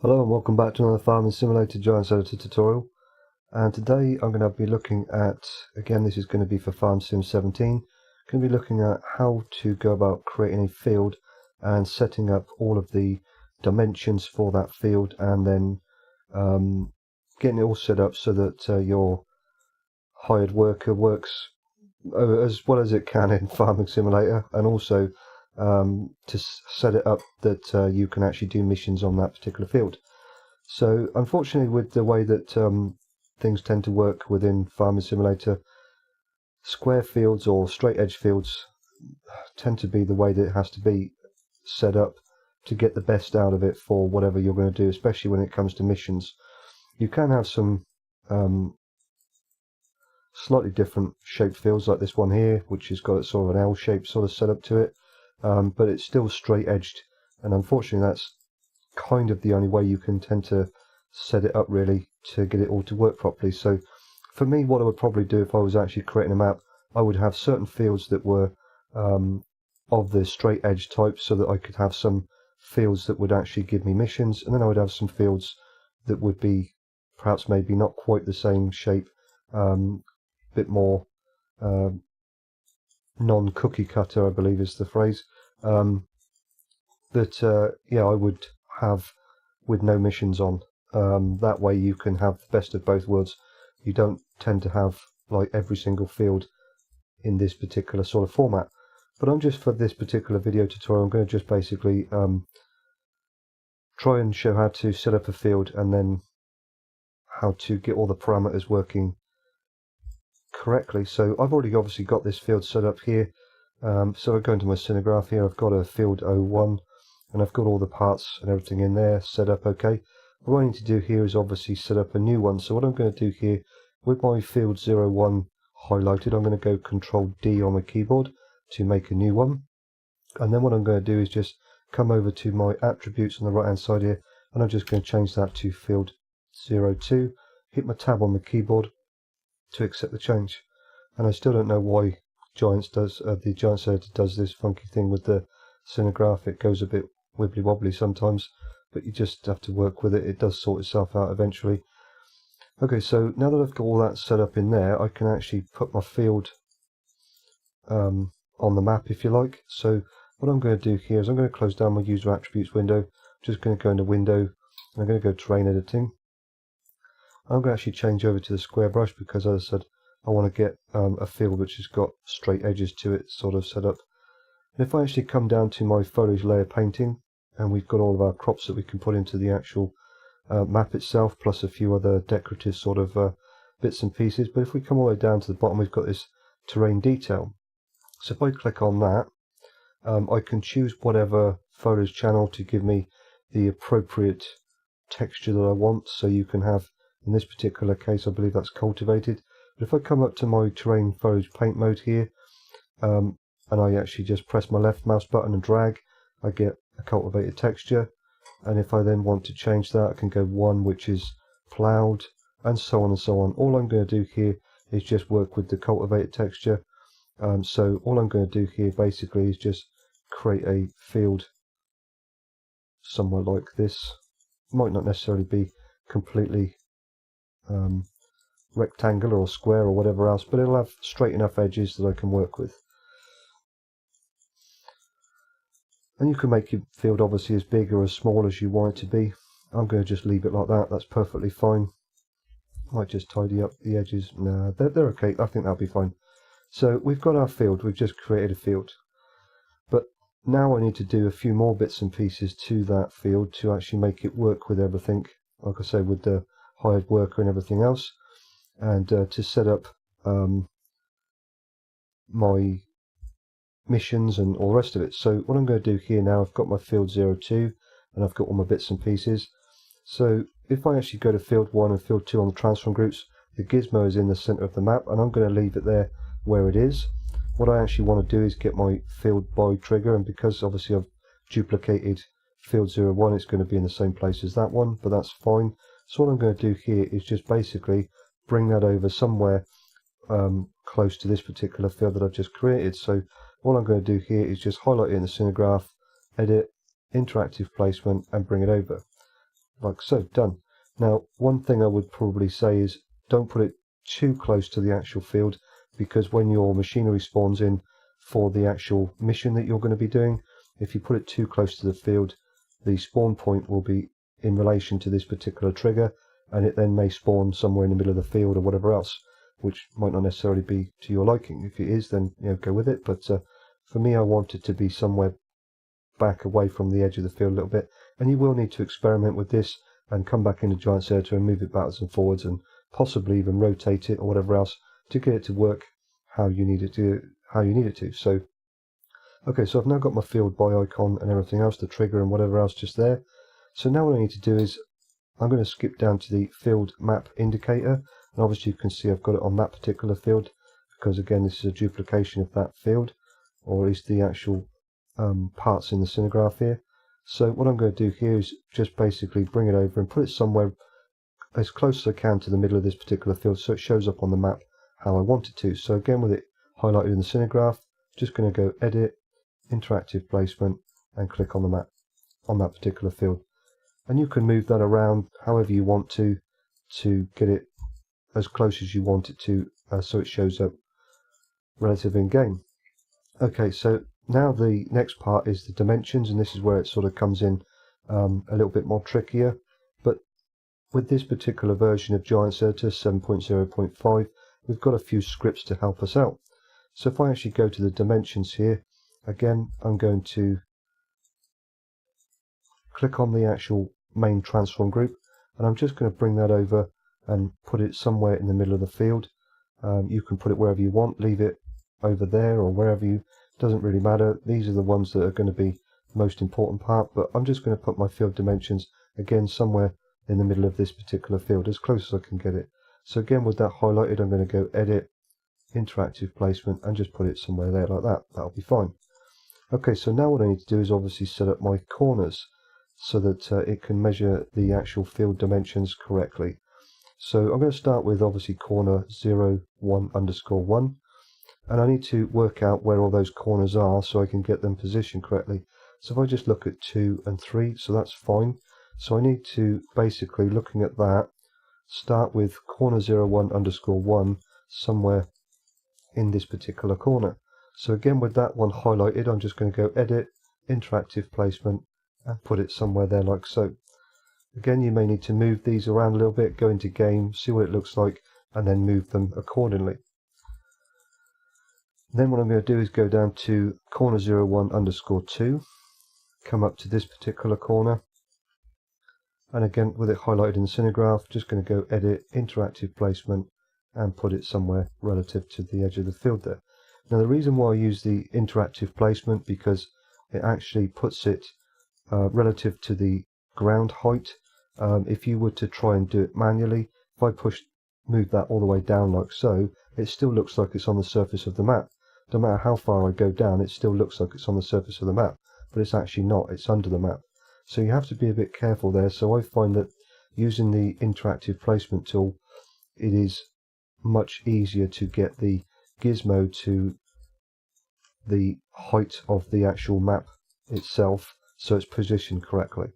Hello and welcome back to another Farming Simulator Giants Editor tutorial, and today I'm going to be looking at, again this is going to be for Farm Sim 17, going to be looking at how to go about creating a field and setting up all of the dimensions for that field, and then getting it all set up so that your hired worker works as well as it can in Farming Simulator, and also to set it up that you can actually do missions on that particular field. So unfortunately, with the way that things tend to work within Farming Simulator, square fields or straight edge fields tend to be the way that it has to be set up to get the best out of it for whatever you're going to do, especially when it comes to missions. You can have some slightly different shaped fields like this one here, which has got sort of an L shape sort of setup to it, but it's still straight edged, and unfortunately that's kind of the only way you can tend to set it up really to get it all to work properly. So for me, what I would probably do if I was actually creating a map, I would have certain fields that were of the straight edge type, so that I could have some fields that would actually give me missions, and then I would have some fields that would be perhaps maybe not quite the same shape, bit more non-cookie cutter, I believe is the phrase, that yeah, I would have with no missions on. That way you can have the best of both worlds. You don't tend to have like every single field in this particular sort of format. But I'm just, for this particular video tutorial, I'm going to just basically try and show how to set up a field and then how to get all the parameters working correctly. So I've already obviously got this field set up here. So I go into my scenegraph here, I've got a field 01 and I've got all the parts and everything in there set up okay. What I need to do here is obviously set up a new one. So what I'm going to do here, with my field 01 highlighted, I'm going to go Control D on my keyboard to make a new one. And then what I'm going to do is just come over to my attributes on the right hand side here, and I'm just going to change that to field 02, hit my tab on the keyboard to accept the change. And I still don't know why the Giants Editor does this funky thing with the scenegraph. It goes a bit wibbly wobbly sometimes, but you just have to work with it. It does sort itself out eventually. Okay, so now that I've got all that set up in there, I can actually put my field on the map if you like. So what I'm going to do here is I'm going to close down my user attributes window. I'm just going to go into window, and I'm going to go terrain editing. I'm going to actually change over to the square brush because, as I said, I want to get a field which has got straight edges to it sort of set up. And if I actually come down to my foliage layer painting, and we've got all of our crops that we can put into the actual map itself, plus a few other decorative sort of bits and pieces. But if we come all the way down to the bottom, we've got this terrain detail. So if I click on that, I can choose whatever foliage channel to give me the appropriate texture that I want. So you can have, in this particular case, I believe that's cultivated. But if I come up to my terrain foliage paint mode here, and I actually just press my left mouse button and drag, I get a cultivated texture. And if I then want to change that, I can go 1, which is ploughed, and so on and so on. All I'm going to do here is just work with the cultivated texture. So all I'm going to do here basically is just create a field somewhere like this. Might not necessarily be completely rectangular or square or whatever else, but it'll have straight enough edges that I can work with. And you can make your field obviously as big or as small as you want it to be. I'm going to just leave it like that. That's perfectly fine. Might just tidy up the edges. Nah, they're okay. I think that'll be fine. So we've got our field. We've just created a field. But now I need to do a few more bits and pieces to that field to actually make it work with everything. Like I say, with the hired worker and everything else. And to set up my missions and all the rest of it. So what I'm going to do here now, I've got my field 02 and I've got all my bits and pieces. So if I actually go to field 1 and field 2 on the transform groups, the gizmo is in the center of the map, and I'm going to leave it there where it is. What I actually want to do is get my field by trigger, and because obviously I've duplicated field 01, it's going to be in the same place as that one, but that's fine. So what I'm going to do here is just basically bring that over somewhere close to this particular field that I've just created. So all I'm going to do here is just highlight it in the scenegraph, edit, interactive placement, and bring it over. like so. Done. Now, one thing I would probably say is don't put it too close to the actual field, because when your machinery spawns in for the actual mission that you're going to be doing, if you put it too close to the field, the spawn point will be in relation to this particular trigger, and it then may spawn somewhere in the middle of the field or whatever else, which might not necessarily be to your liking. If it is, then go with it. But for me, I want it to be somewhere back away from the edge of the field a little bit, and you will need to experiment with this and come back into Giants Editor and move it backwards and forwards, and possibly even rotate it or whatever else to get it to work how you need it to. So okay, so I've now got my field by icon and everything else, the trigger and whatever else just there. So now what I need to do is I'm going to skip down to the field map indicator, and obviously you can see I've got it on that particular field, because again this is a duplication of that field, or at least the actual parts in the scenegraph here. So what I'm going to do here is just basically bring it over and put it somewhere as close as I can to the middle of this particular field, so it shows up on the map how I want it to. So again, with it highlighted in the scenegraph, just going to go edit, interactive placement, and click on the map on that particular field. And you can move that around however you want to get it as close as you want it to, so it shows up relative in game. Okay, so now the next part is the dimensions, and this is where it sort of comes in a little bit more trickier. But with this particular version of Giants Editor 7.0.5, we've got a few scripts to help us out. So if I actually go to the dimensions here, again I'm going to click on the actual main transform group, and I'm just going to bring that over and put it somewhere in the middle of the field. You can put it wherever you want, leave it over there or wherever you, doesn't really matter. These are the ones that are going to be the most important part, but I'm just going to put my field dimensions again somewhere in the middle of this particular field, as close as I can get it. So again, with that highlighted, I'm going to go edit, interactive placement, and just put it somewhere there like that. That'll be fine. Okay, so now what I need to do is obviously set up my corners so that it can measure the actual field dimensions correctly. So I'm going to start with obviously corner 0, 1, underscore 1, and I need to work out where all those corners are so I can get them positioned correctly. So if I just look at 2 and 3, so that's fine. So I need to basically, looking at that, start with corner 0, 1, underscore 1 somewhere in this particular corner. So again, with that one highlighted, I'm just going to go edit, interactive placement, and put it somewhere there like so. Again, you may need to move these around a little bit, go into game, see what it looks like, and then move them accordingly. Then what I'm going to do is go down to corner 0, 1, underscore 2, come up to this particular corner, and again with it highlighted in the scenegraph, just going to go edit, interactive placement, and put it somewhere relative to the edge of the field there. Now the reason why I use the interactive placement, because it actually puts it relative to the ground height. If you were to try and do it manually, if I move that all the way down like so, it still looks like it's on the surface of the map. No matter how far I go down, it still looks like it's on the surface of the map, but it's actually not, it's under the map. So you have to be a bit careful there. So I find that using the interactive placement tool, it is much easier to get the gizmo to the height of the actual map itself, so it's positioned correctly.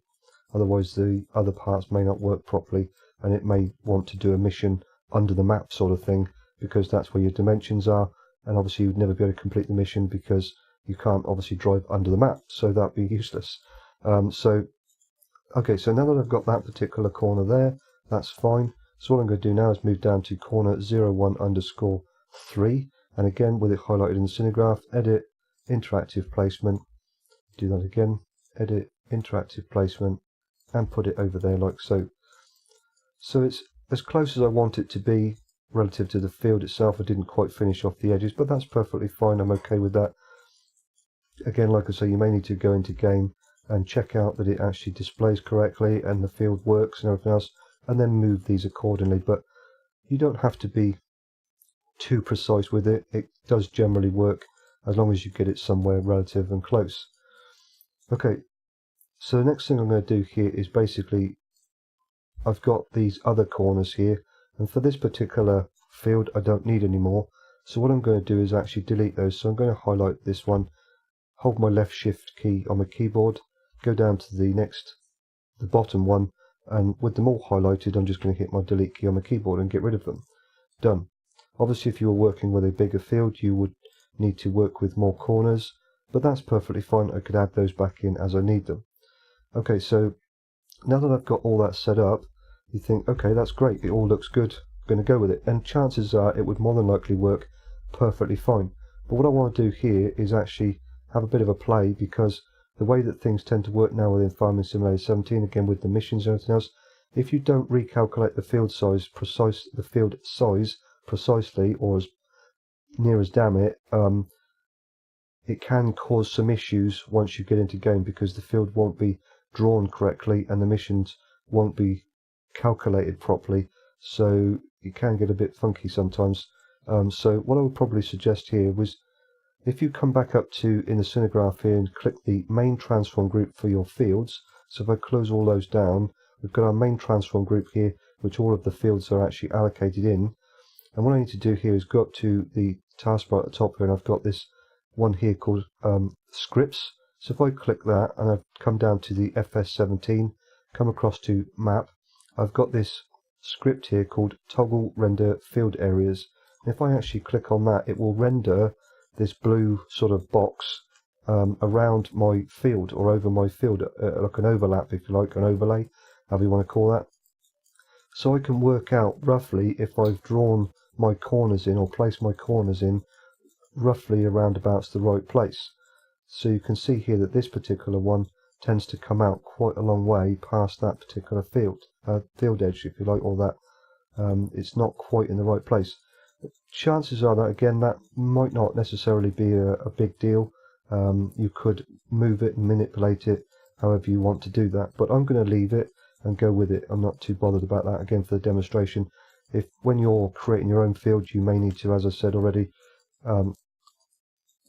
Otherwise the other parts may not work properly, and it may want to do a mission under the map sort of thing, because that's where your dimensions are, and obviously you'd never be able to complete the mission because you can't obviously drive under the map, so that'd be useless. Okay, so now that I've got that particular corner there, that's fine. So what I'm going to do now is move down to corner 0, 1, underscore 3, and again with it highlighted in the scenegraph, edit, interactive placement, do that again, edit, interactive placement, and put it over there like so. So it's as close as I want it to be relative to the field itself. I didn't quite finish off the edges, but that's perfectly fine. I'm okay with that. Again, like I say, you may need to go into game and check out that it actually displays correctly and the field works and everything else, and then move these accordingly. But you don't have to be too precise with it. It does generally work as long as you get it somewhere relative and close. Okay, so the next thing I'm going to do here is basically, I've got these other corners here, and for this particular field I don't need any more. So what I'm going to do is actually delete those. So I'm going to highlight this one, hold my left shift key on my keyboard, go down to the bottom one, and with them all highlighted, I'm just going to hit my delete key on my keyboard and get rid of them. Done. Obviously, if you were working with a bigger field, you would need to work with more corners, but that's perfectly fine. I could add those back in as I need them. Okay, so now that I've got all that set up, you think, okay, that's great, it all looks good, I'm going to go with it. And chances are it would more than likely work perfectly fine. But what I want to do here is actually have a bit of a play, because the way that things tend to work now within Farming Simulator 17, again with the missions and everything else, if you don't recalculate the field size precisely, or as near as damn it, it can cause some issues once you get into game, because the field won't be drawn correctly and the missions won't be calculated properly, so it can get a bit funky sometimes. So what I would probably suggest here was, if you come back up to in the Cinegraph here and click the main transform group for your fields, so if I close all those down, we've got our main transform group here, which all of the fields are actually allocated in. And what I need to do here is go up to the taskbar at the top here, and I've got this one here called scripts. So if I click that and I've come down to the FS17, come across to map, I've got this script here called toggle render field areas. And if I actually click on that, it will render this blue sort of box around my field, or over my field, like an overlap, if you like, an overlay, however you want to call that. So I can work out roughly if I've drawn my corners in, or placed my corners in roughly around about the right place. So you can see here that this particular one tends to come out quite a long way past that particular field edge, if you like, or that it's not quite in the right place. Chances are that, again, that might not necessarily be a big deal. You could move it and manipulate it however you want to do that, but I'm going to leave it and go with it. I'm not too bothered about that. Again, for the demonstration, if when you're creating your own field, you may need to, as I said already,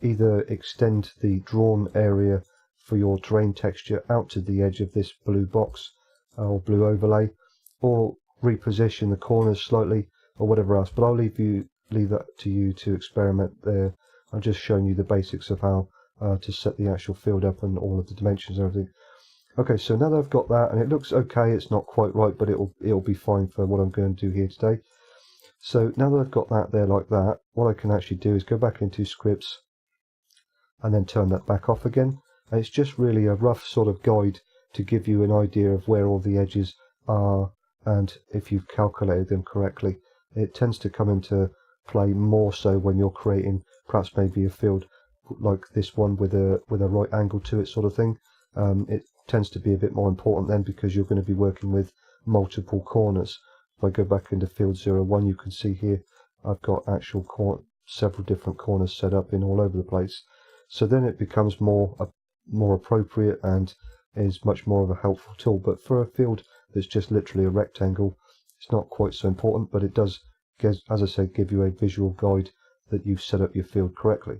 either extend the drawn area for your terrain texture out to the edge of this blue box or blue overlay, or reposition the corners slightly, or whatever else. But I'll leave that to you to experiment there. I'm just showing you the basics of how to set the actual field up and all of the dimensions and everything. Okay, so now that I've got that, and it looks okay, it's not quite right, but it'll be fine for what I'm going to do here today. So now that I've got that there like that, what I can actually do is go back into scripts and then turn that back off again. And it's just really a rough sort of guide to give you an idea of where all the edges are, and if you've calculated them correctly. It tends to come into play more so when you're creating perhaps maybe a field like this one with a right angle to it sort of thing. It tends to be a bit more important then, because you're going to be working with multiple corners. If I go back into field 01, you can see here I've got actual several different corners set up in all over the place. So then it becomes more appropriate and is much more of a helpful tool. But for a field that's just literally a rectangle, it's not quite so important, but it does, as I said, give you a visual guide that you've set up your field correctly.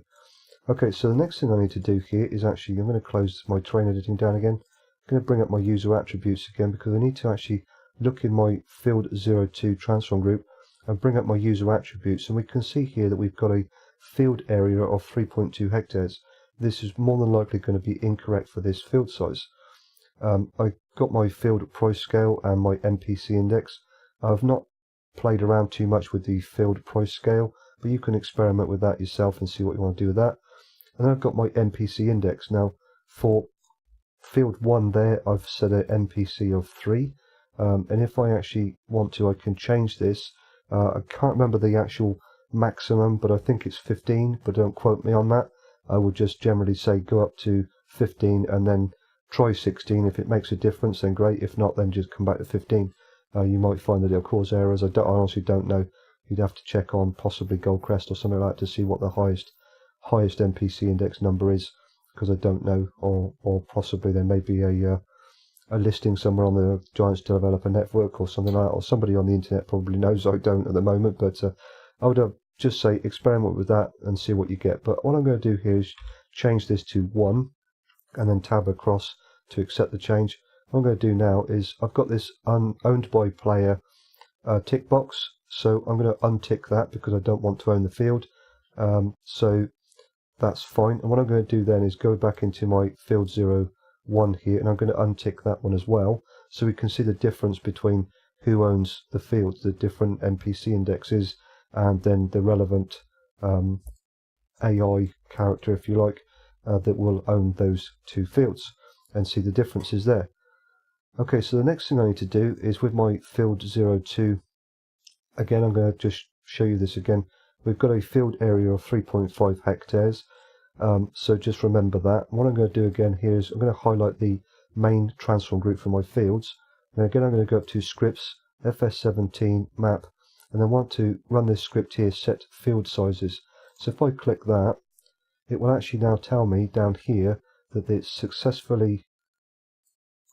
Okay, so the next thing I need to do here is actually, I'm going to close my terrain editing down again. I'm going to bring up my user attributes again, because I need to actually look in my field 02 transform group and bring up my user attributes, and we can see here that we've got a field area of 3.2 hectares. This is more than likely going to be incorrect for this field size. I got my field price scale and my NPC index. I've not played around too much with the field price scale, but you can experiment with that yourself and see what you want to do with that. And then I've got my NPC index. Now for field 1 there, I've set an NPC of 3, and if I actually want to, I can change this. I can't remember the actual maximum, but I think it's 15, but don't quote me on that. I would just generally say go up to 15 and then try 16. If it makes a difference, then great. If not, then just come back to 15. You might find that it'll cause errors. I honestly don't know. You'd have to check on possibly Goldcrest or something like that to see what the highest NPC index number is, because I don't know, or possibly there may be a listing somewhere on the Giants Developer Network or something like that, or somebody on the internet probably knows. I don't at the moment, but I would just say experiment with that and see what you get. But what I'm going to do here is change this to 1 and then tab across to accept the change. What I'm going to do now is, I've got this owned by player tick box, so I'm going to untick that because I don't want to own the field. So that's fine. And what I'm going to do then is go back into my field 0 1 here, and I'm going to untick that one as well, so we can see the difference between who owns the fields, the different NPC indexes, and then the relevant AI character, if you like, that will own those two fields, and see the differences there. Okay, so the next thing I need to do is with my field 02, again I'm going to just show you this again. We've got a field area of 3.5 hectares, so just remember that. What I'm going to do again here is I'm going to highlight the main transform group for my fields, and again I'm going to go up to scripts, FS17, map, and I want to run this script here, set field sizes. So if I click that, it will actually now tell me down here that it's successfully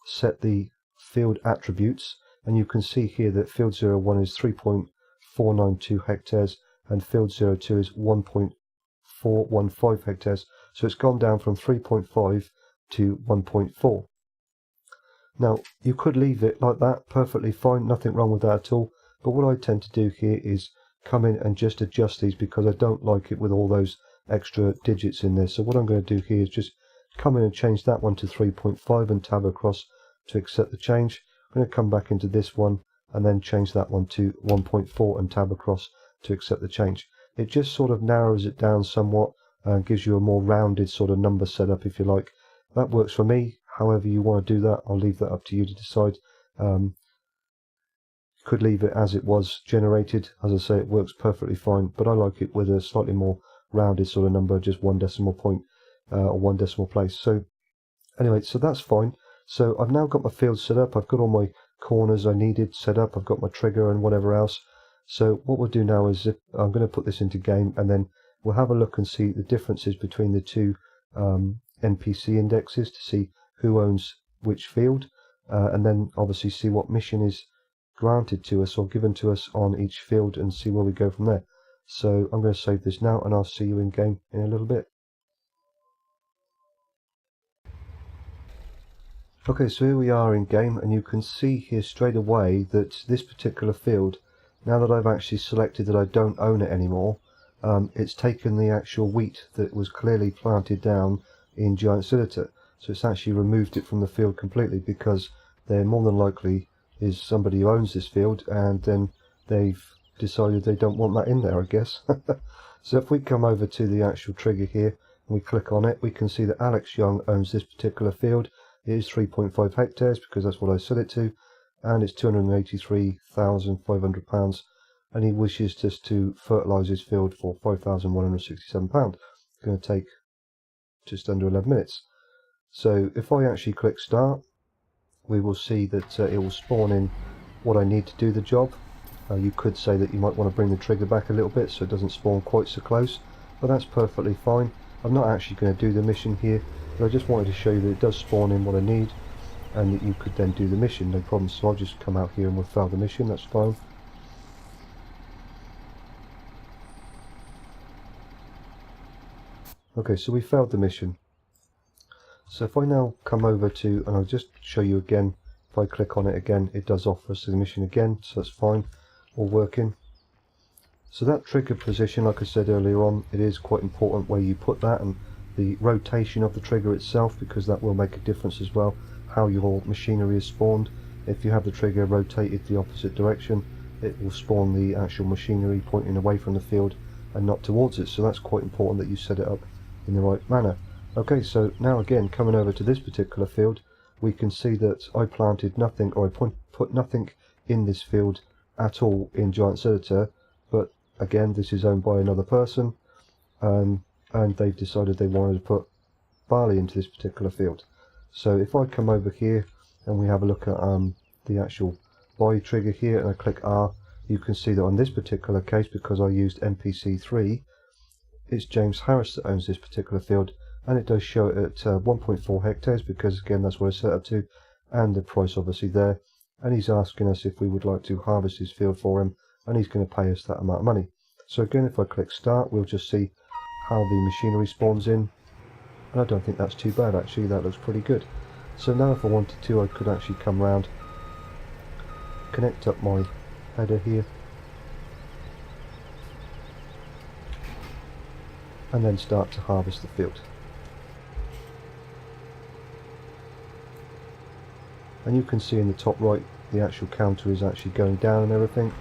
set the field attributes, and you can see here that field 01 is 3.492 hectares and field 02 is 1.415 hectares, so it's gone down from 3.5 to 1.4. Now you could leave it like that, perfectly fine, nothing wrong with that at all, but what I tend to do here is come in and just adjust these because I don't like it with all those extra digits in there. So what I'm going to do here is just come in and change that one to 3.5 and tab across to accept the change. I'm going to come back into this one and then change that one to 1.4 and tab across to accept the change. It just sort of narrows it down somewhat and gives you a more rounded sort of number setup, if you like. That works for me. However you want to do that, I'll leave that up to you to decide. Could leave it as it was generated. As I say, it works perfectly fine, but I like it with a slightly more rounded sort of number, just one decimal point or one decimal place. So anyway, so that's fine. So I've now got my field set up. I've got all my corners I needed set up. I've got my trigger and whatever else. So what we'll do now is I'm going to put this into game, and then we'll have a look and see the differences between the two NPC indexes to see who owns which field, and then obviously see what mission is granted to us or given to us on each field and see where we go from there. So I'm going to save this now, and I'll see you in game in a little bit. Okay, so here we are in game, and you can see here straight away that this particular field, now that I've actually selected that I don't own it anymore, it's taken the actual wheat that was clearly planted down in Giant Editor. So it's actually removed it from the field completely, because there more than likely is somebody who owns this field, and then they've decided they don't want that in there, I guess. So if we come over to the actual trigger here and we click on it, we can see that Alex Young owns this particular field. It is 3.5 hectares because that's what I set it to, and it's £283,500, and he wishes just to fertilise his field for £5,167. It's going to take just under 11 minutes. So if I actually click start, we will see that it will spawn in what I need to do the job. You could say that you might want to bring the trigger back a little bit so it doesn't spawn quite so close, but that's perfectly fine. I'm not actually going to do the mission here, but I just wanted to show you that it does spawn in what I need, and that you could then do the mission, no problem. So I'll just come out here and we'll fail the mission, that's fine. Okay, so we failed the mission. So if I now come over to, and I'll just show you again, if I click on it again, it does offer us the mission again, so that's fine, all working. So that trigger position, like I said earlier on, it is quite important where you put that, and the rotation of the trigger itself, because that will make a difference as well, how your machinery is spawned. If you have the trigger rotated the opposite direction, it will spawn the actual machinery pointing away from the field and not towards it, so that's quite important that you set it up in the right manner. Okay, so now again, coming over to this particular field, we can see that I planted nothing, or I put nothing in this field at all in Giant Editor, but again, this is owned by another person, and they've decided they wanted to put barley into this particular field. So if I come over here and we have a look at the actual buy trigger here, and I click R, you can see that on this particular case, because I used NPC3, it's James Harris that owns this particular field, and it does show it at 1.4 hectares because again that's what I set up to, and the price obviously there, and he's asking us if we would like to harvest his field for him, and he's going to pay us that amount of money. So again, if I click start, we'll just see how the machinery spawns in, and I don't think that's too bad actually, that looks pretty good. So now if I wanted to, I could actually come round, connect up my header here, and then start to harvest the field. and you can see in the top right the actual counter is actually going down and everything.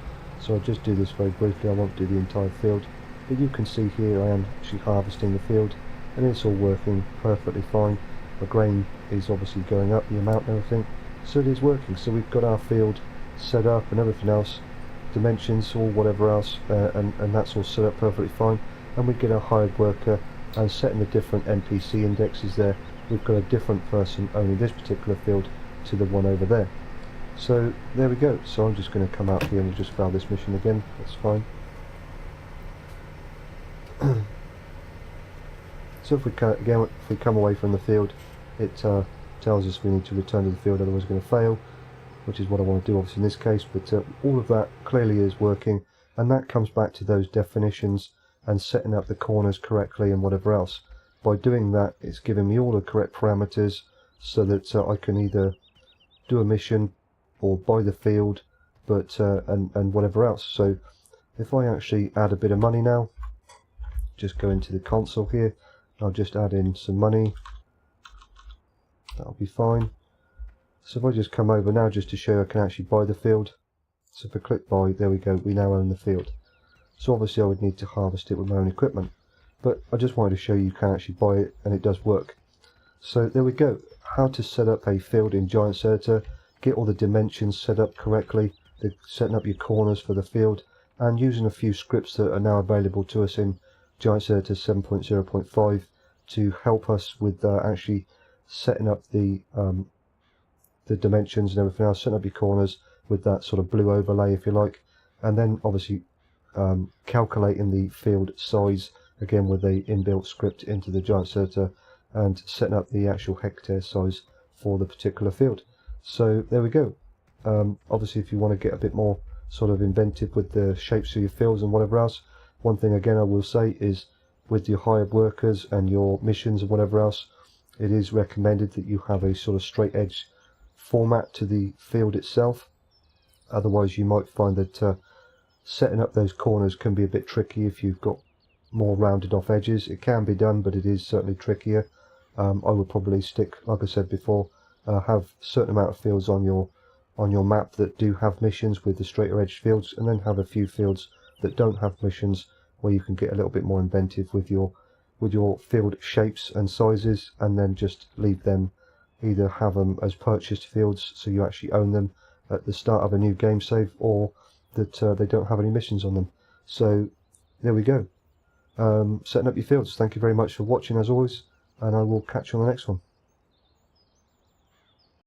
So I'll just do this very briefly, I won't do the entire field, but you can see here I am actually harvesting the field and it's all working perfectly fine. The grain is obviously going up, the amount and everything, so it is working. So we've got our field set up and everything else, dimensions or whatever else, and that's all set up perfectly fine. And we get our hired worker, and setting the different NPC indexes there, we've got a different person owning this particular field to the one over there. So there we go. So I'm just going to come out here and we'll just fail this mission again, that's fine. So if we come away from the field, it tells us we need to return to the field, otherwise we're going to fail, which is what I want to do obviously in this case. But all of that clearly is working, and that comes back to those definitions and setting up the corners correctly and whatever else. By doing that, it's giving me all the correct parameters so that I can either do a mission or buy the field, but and whatever else. So if I actually add a bit of money now, just go into the console here, I'll just add in some money, that'll be fine. So if I just come over now just to show you I can actually buy the field, so if I click buy, there we go, we now own the field. So obviously I would need to harvest it with my own equipment, but I just wanted to show you can actually buy it and it does work. So there we go, how to set up a field in Giant Editor, get all the dimensions set up correctly, setting up your corners for the field, and using a few scripts that are now available to us in Giant Editor 7.0.5 to help us with actually setting up the dimensions and everything else, setting up your corners with that sort of blue overlay if you like, and then obviously calculating the field size again with a inbuilt script into the Giant Editor, and setting up the actual hectare size for the particular field. So there we go. Obviously if you want to get a bit more sort of inventive with the shapes of your fields and whatever else, one thing again I will say is with your hired workers and your missions and whatever else, it is recommended that you have a sort of straight edge format to the field itself. Otherwise you might find that setting up those corners can be a bit tricky if you've got more rounded off edges. It can be done, but it is certainly trickier. I would probably stick, like I said before, have a certain amount of fields on your map that do have missions with the straighter edge fields, and then have a few fields that don't have missions where you can get a little bit more inventive with your field shapes and sizes, and then just leave them, either have them as purchased fields so you actually own them at the start of a new game save, or that they don't have any missions on them. So there we go, setting up your fields. Thank you very much for watching as always, and I will catch you on the next one.